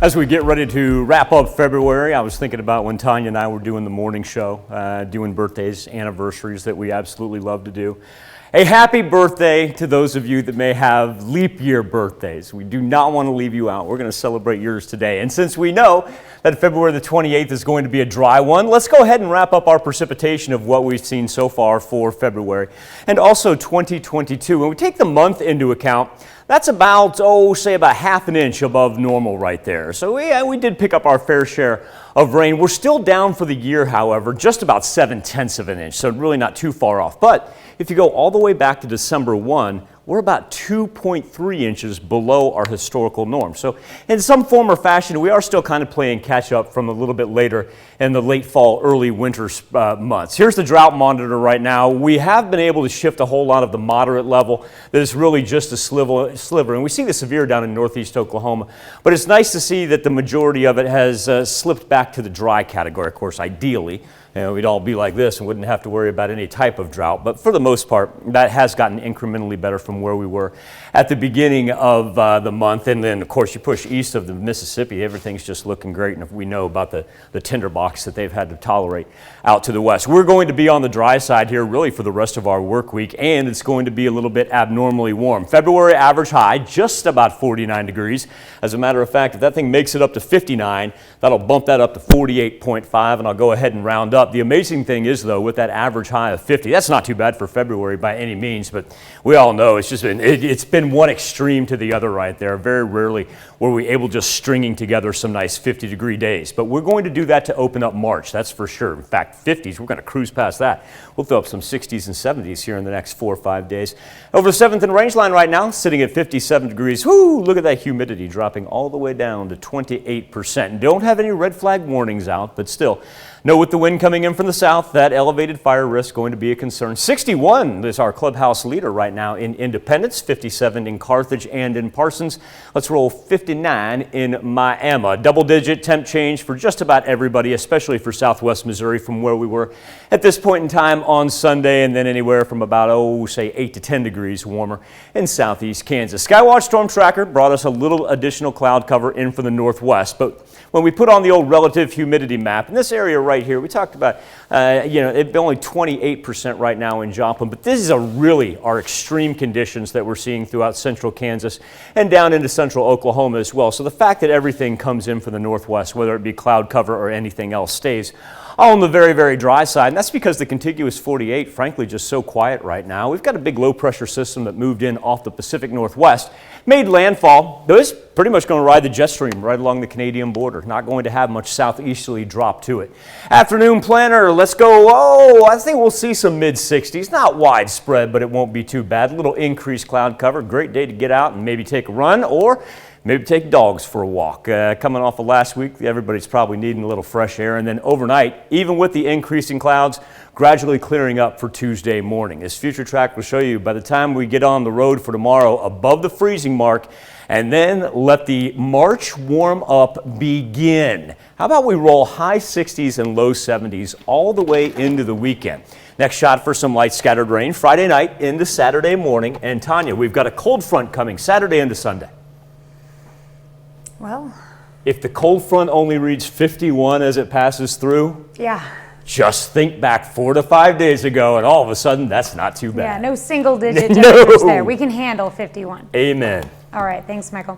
As we get ready to wrap up February, I was thinking about when Tanya and I were doing the morning show, doing birthdays, anniversaries that we absolutely love to do. A happy birthday to those of you that may have leap year birthdays. We do not want to leave you out. We're going to celebrate yours today. And since we know that February the 28th is going to be a dry one, let's go ahead and wrap up our precipitation of what we've seen so far for February and also 2022. When we take the month into account, that's about, say about half an inch above normal right there. So we did pick up our fair share of rain. We're still down for the year, however, just about 7/10 of an inch, so really not too far off. But if you go all the way back to December 1, we're about 2.3 inches below our historical norm. So in some form or fashion, we are still kind of playing catch up from a little bit later in the late fall, early winter months. Here's the drought monitor right now. We have been able to shift a whole lot of the moderate level that is really just a sliver. And we see the severe down in northeast Oklahoma. But it's nice to see that the majority of it has slipped back to the dry category. Of course, ideally, we'd all be like this and wouldn't have to worry about any type of drought. But for the most part, that has gotten incrementally better from where we were at the beginning of the month. And then, of course, you push east of the Mississippi, everything's just looking great. And if we know about the tinderbox that they've had to tolerate out to the west. We're going to be on the dry side here really for the rest of our work week, and it's going to be a little bit abnormally warm. February average high, just about 49 degrees. As a matter of fact, if that thing makes it up to 59, that'll bump that up to 48.5, and I'll go ahead and round up. The amazing thing is, though, with that average high of 50, that's not too bad for February by any means, but we all know it's been one extreme to the other right there. Very rarely were we able just stringing together some nice 50-degree days, but we're going to do that to open up March, that's for sure. In fact, 50s, we're going to cruise past that. We'll throw up some 60s and 70s here in the next 4 or 5 days. Over the 7th and range line right now, sitting at 57 degrees. Whoo, look at that humidity dropping all the way down to 28%. Don't have any red flag warnings out, but still, know with the wind coming in from the south, that elevated fire risk going to be a concern. 61 is our clubhouse leader right now in Independence, 57 in Carthage and in Parsons. Let's roll 59 in Miami. Double-digit temp change for just about everybody, especially for southwest Missouri from where we were at this point in time on Sunday, and then anywhere from about, say 8 to 10 degrees warmer in southeast Kansas. Skywatch Storm Tracker brought us a little additional cloud cover in from the northwest, but when we put on the old relative humidity map, in this area right here, we talked about, it's only 28% right now in Joplin, but this is our extreme conditions that we're seeing throughout central Kansas and down into central Oklahoma as well. So the fact that everything comes in from the northwest, whether it be cloud cover or anything else, stays all on the very, very dry side. And that's because the contiguous 48, frankly, just so quiet right now. We've got a big low pressure system that moved in off the Pacific Northwest, made landfall. Though it's pretty much going to ride the jet stream right along the Canadian border. Not going to have much southeasterly drop to it. Afternoon planner, let's go. I think we'll see some mid-60s. Not widespread, but it won't be too bad. A little increased cloud cover. Great day to get out and maybe take a run or maybe take dogs for a walk. Coming off of last week, everybody's probably needing a little fresh air. And then overnight, even with the increasing clouds, gradually clearing up for Tuesday morning. As Future Track will show you, by the time we get on the road for tomorrow, above the freezing mark, and then let the March warm up begin. How about we roll high 60s and low 70s all the way into the weekend? Next shot for some light scattered rain Friday night into Saturday morning. And Tanya, we've got a cold front coming Saturday into Sunday. Well, if the cold front only reads 51 as it passes through, yeah. Just think back 4 to 5 days ago, and all of a sudden, that's not too bad. Yeah, no single digit temperatures there. We can handle 51. Amen. All right, thanks, Michael.